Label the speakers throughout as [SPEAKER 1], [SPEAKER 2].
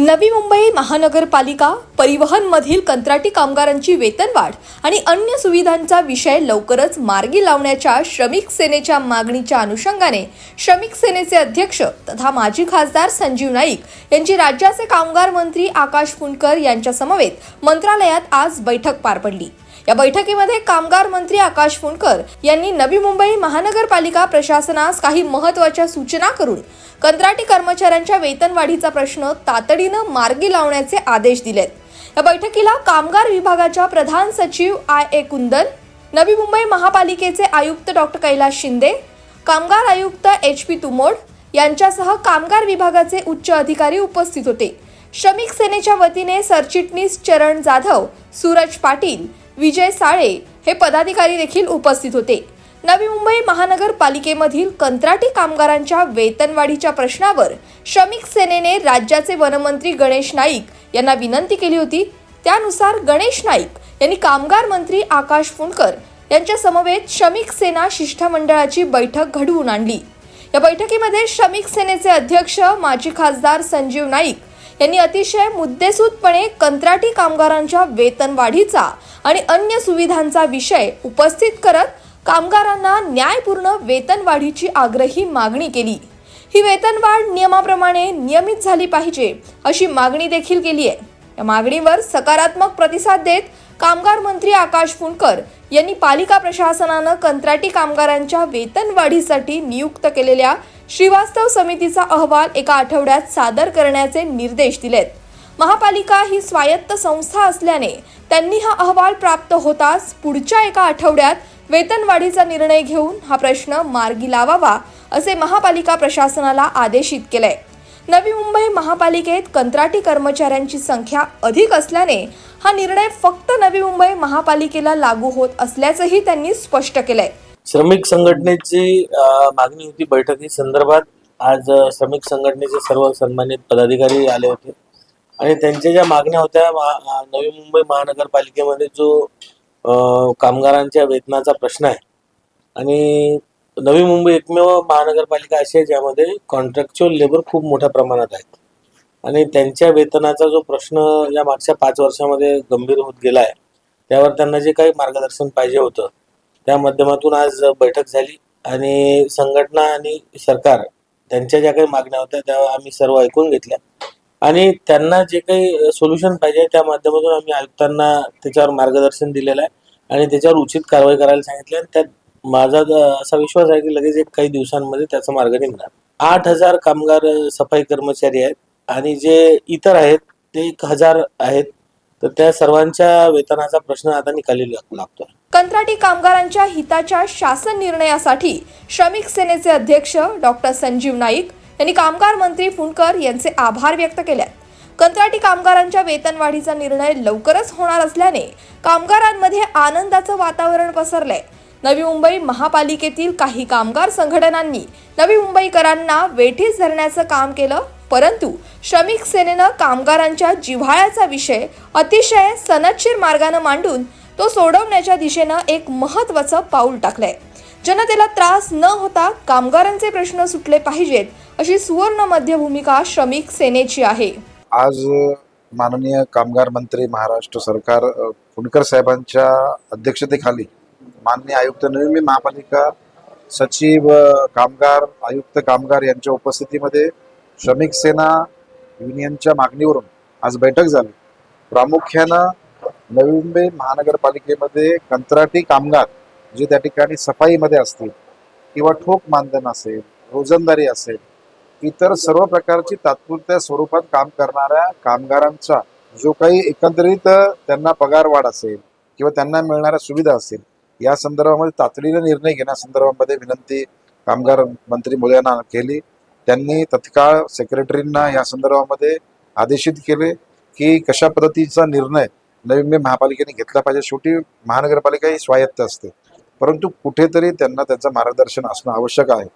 [SPEAKER 1] नवी मुंबई महानगरपालिका परिवहनमधील कंत्राटी कामगारांची वेतनवाढ आणि अन्य सुविधांचा विषय लवकरच मार्गी लावण्याच्या श्रमिक सेनेच्या मागणीच्या अनुषंगाने श्रमिक सेनेचे अध्यक्ष तथा माजी खासदार संजीव नाईक यांची राज्याचे कामगार मंत्री आकाश फुंडकर यांच्या समवेत मंत्रालयात आज बैठक पार पडली। या बैठकीमध्ये कामगार मंत्री आकाश फुंडकर यांनी नवी मुंबई महानगरपालिका प्रशासनास काही महत्त्वाच्या सूचना करून कंत्राटी कर्मचाऱ्यांच्या वेतनवाढीचा प्रश्न तातडीने मार्गी लावण्याचे आदेश दिलेत। या बैठकीला कामगार विभागाच्या प्रधान सचिव IA कुंदन, नवी मुंबई महापालिकेचे आयुक्त डॉक्टर कैलास शिंदे, कामगार आयुक्त HP तुमोड यांच्यासह कामगार विभागाचे उच्च अधिकारी उपस्थित होते। श्रमिक सेनेच्या वतीने सरचिटणीस चरण जाधव, सूरज पाटील, विजय साळे हे पदाधिकारी देखील उपस्थित होते। नवी मुंबई महानगरपालिकेमधील कंत्राटी कामगारांच्या वेतनवाढीच्या प्रश्नावर श्रमिक सेनेने राज्याचे वनमंत्री गणेश नाईक यांना विनंती केली होती। त्यानुसार गणेश नाईक यांनी कामगार मंत्री आकाश फुंडकर यांच्या समवेत श्रमिक सेना शिष्टमंडळाची बैठक घडवून आणली। या बैठकीमध्ये श्रमिक सेनेचे अध्यक्ष माजी खासदार संजीव नाईक यांनी अतिशय मुद्देसूदपणे कंत्राटी कामगारांच्या वेतनवाढीचा आणि अन्य सुविधांचा विषय उपस्थित करत कामगारांना न्यायपूर्ण वेतनवाढीची आग्रही मागणी केली। ही वेतनवाढ नियमाप्रमाणे नियमित झाली पाहिजे अशी मागणी देखील केली आहे। या मागणीवर सकारात्मक प्रतिसाद देत कामगार मंत्री आकाश फुंडकर यांनी पालिका प्रशासनानं कंत्राटी कामगारांच्या वेतनवाढीसाठी नियुक्त केलेल्या श्रीवास्तव समितीचा अहवाल एका आठवड्यात सादर करण्याचे निर्देश दिलेत। महापालिका ही स्वायत्त संस्था असल्याने त्यांनी हा अहवाल प्राप्त होताच पुढच्या एका आठवड्यात वेतनवाढीचा निर्णय घेऊन हा प्रश्न मार्गी लावावा असे महापालिका प्रशासनाला आदेशित केलंय। नवी मुंबई महापालिकेत कंत्राटी कर्मचाऱ्यांची संख्या अधिक असल्याने हा निर्णय फक्त नवी मुंबई महापालिकेला लागू होत असल्याचंही त्यांनी स्पष्ट केलंय।
[SPEAKER 2] श्रमिक संघटनेची मागणी होती। बैठकी संदर्भात आज श्रमिक संघटनेचे सर्व सन्मानित पदाधिकारी आले होते आणि त्यांच्या ज्या मागण्या होत्या, नवी मुंबई महानगरपालिकेमध्ये जो कामगारांच्या वेतनाचा प्रश्न आहे आणि नवी मुंबई एकमेव महानगरपालिका अशी आहे ज्यामध्ये कॉन्ट्रॅक्च्युअल लेबर खूप मोठ्या प्रमाणात आहेत आणि त्यांच्या वेतनाचा जो प्रश्न या मागच्या 5 वर्षामध्ये गंभीर होत गेला आहे, त्यावर त्यांना जे काही मार्गदर्शन पाहिजे होतं त्या माध्यमातून आज बैठक झाली आणि संघटना आणि सरकार त्यांच्या ज्या काही मागण्या होत्या त्या आम्ही सर्व ऐकून घेतल्या आणि त्यांना जे काही सोल्युशन पाहिजे त्या माध्यमातून आम्ही आयुक्तांना त्याच्यावर मार्गदर्शन दिलेलं आहे आणि त्याच्यावर उचित कारवाई करायला सांगितली आणि त्यात माझा असा विश्वास आहे की लगेच काही दिवसांमध्ये त्याचा मार्ग निघणार। 8,000 कामगार सफाई कर्मचारी आहेत आणि जे इतर आहेत ते 1,000 आहेत, तर त्या सर्वांच्या वेतनाचा प्रश्न आता निकाली लागतोय।
[SPEAKER 1] कंत्राटी कामगारांच्या हिताच्या शासन निर्णयासाठी श्रमिक सेनेचे अध्यक्ष डॉक्टर संजीव नाईक यांनी कामगार मंत्री फुंडकर यांचे आभार व्यक्त केले। कंत्राटी कामगारांच्या वेतनवाढीचा निर्णय लवकरच होणार असल्याने कामगारांमध्ये आनंदाचं वातावरण पसरलंय। नवी मुंबई महापालिकेतील काही कामगार संघटनांनी नवी मुंबईकरांना वेठीस धरण्याचं काम केलं, परंतु श्रमिक सेनेनं कामगारांच्या जिव्हाळ्याचा विषय अतिशय सनदशीर मार्गाने मांडून तो सोडवण्याच्या दिशेनं एक महत्त्वाचं पाऊल टाकलंय। जनतेला त्रास न होता कामगारांचे प्रश्न सुटले पाहिजेत अशी सुवर्ण मध्य भूमिका श्रमिक सेनेची आहे।
[SPEAKER 3] आज माननीय कामगार मंत्री महाराष्ट्र सरकार फुंडकर साहेबांच्या अध्यक्षतेखाली माननीय आयुक्त नवी मुंबई महापालिका, सचिव कामगार, आयुक्त कामगार यांच्या उपस्थितीमध्ये श्रमिक सेना युनियनच्या मागणीवरून आज बैठक झाली। प्रामुख्यानं नवी मुंबई महानगरपालिकेमध्ये कंत्राटी कामगार जे त्या ठिकाणी सफाईमध्ये असतील किंवा ठोक मानधन असेल, रोजंदारी असेल, इतर सर्व प्रकारची तात्पुरत्या स्वरूपात काम करणाऱ्या कामगारांचा जो काही एकंदरीत त्यांना पगार वाढ असेल किंवा त्यांना मिळणाऱ्या सुविधा असतील या संदर्भामध्ये तातडीने निर्णय घेण्यासंदर्भामध्ये विनंती कामगार मंत्री मोदयांना केली। त्यांनी तत्काळ सेक्रेटरींना या संदर्भामध्ये आदेशित केले की कशा पद्धतीचा निर्णय नवी मुंबई महापालिकेने घेतला पाहिजे। शेवटी महानगरपालिका ही स्वायत्त असते, परंतु कुठेतरी त्यांना त्याचं मार्गदर्शन असणं आवश्यक आहे।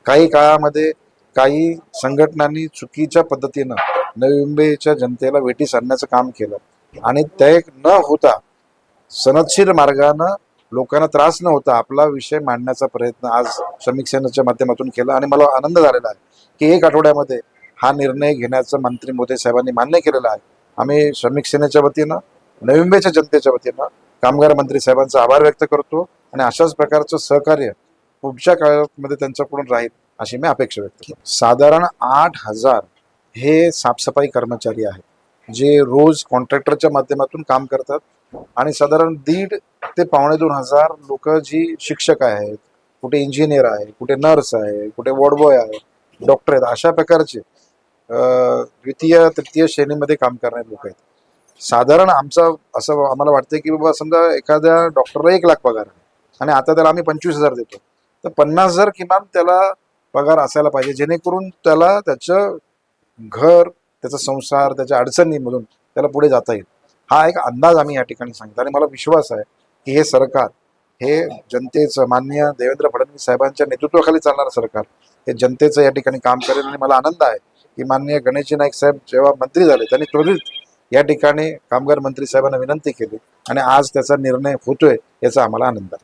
[SPEAKER 3] काही काळामध्ये काही संघटनांनी चुकीच्या पद्धतीनं नवी मुंबईच्या जनतेला वेठीस आणण्याचं काम केलं आणि ते न होता सनदशीर मार्गानं लोकांना त्रास न होता आपला विषय मांडण्याचा प्रयत्न आज श्रमिक सेनेच्या माध्यमातून केला आणि मला आनंद झालेला आहे की 1 आठवड्यामध्ये हा निर्णय घेण्याचं मंत्री मोदी साहेबांनी मान्य केलेला आहे. आम्ही श्रमिक सेनेच्या वतीनं, नवी मुंबईच्या जनतेच्या वतीनं कामगार मंत्री साहेबांचा आभार व्यक्त करतो आणि अशाच प्रकारचं सहकार्य पुढच्या काळामध्ये त्यांच्याकडून राहील अशी मी अपेक्षा व्यक्त करतो. साधारण 8,000 हे साफसफाई कर्मचारी आहेत जे रोज कॉन्ट्रॅक्टरच्या माध्यमातून काम करतात आणि साधारण 1,500 ते 2,500 लोक जी शिक्षक आहेत, कुठे इंजिनियर आहे, कुठे नर्स आहे, कुठे वॉर्डबॉय आहे, डॉक्टर आहेत, अशा प्रकारचे द्वितीय तृतीय श्रेणीमध्ये काम करणारे लोक आहेत. साधारण असं आम्हाला वाटतं की बाबा समजा एखाद्या डॉक्टरला 1,00,000 पगार आहे आणि आता त्याला आम्ही 25,000 देतो, तर 50,000 किमान त्याला पगार असायला पाहिजे, जेणेकरून त्याला त्याचं घर, त्याचा संसार, त्याच्या अडचणीमधून त्याला पुढे जाता येईल. हा एक अंदाज आम्ही या ठिकाणी सांगितला आणि मला विश्वास आहे की हे सरकार हे जनतेचं, माननीय देवेंद्र फडणवीस साहेबांच्या नेतृत्वाखाली चालणारं सरकार हे जनतेचं या ठिकाणी काम करेल. आणि मला आनंद आहे की माननीय गणेशजी नाईक साहेब जेव्हा मंत्री झाले त्यांनी त्वरित या ठिकाणी कामगार मंत्री साहेबांना विनंती केली आणि आज त्याचा निर्णय होतोय याचा आम्हाला आनंद आहे.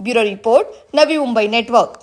[SPEAKER 1] Bureau report, Navi Mumbai network.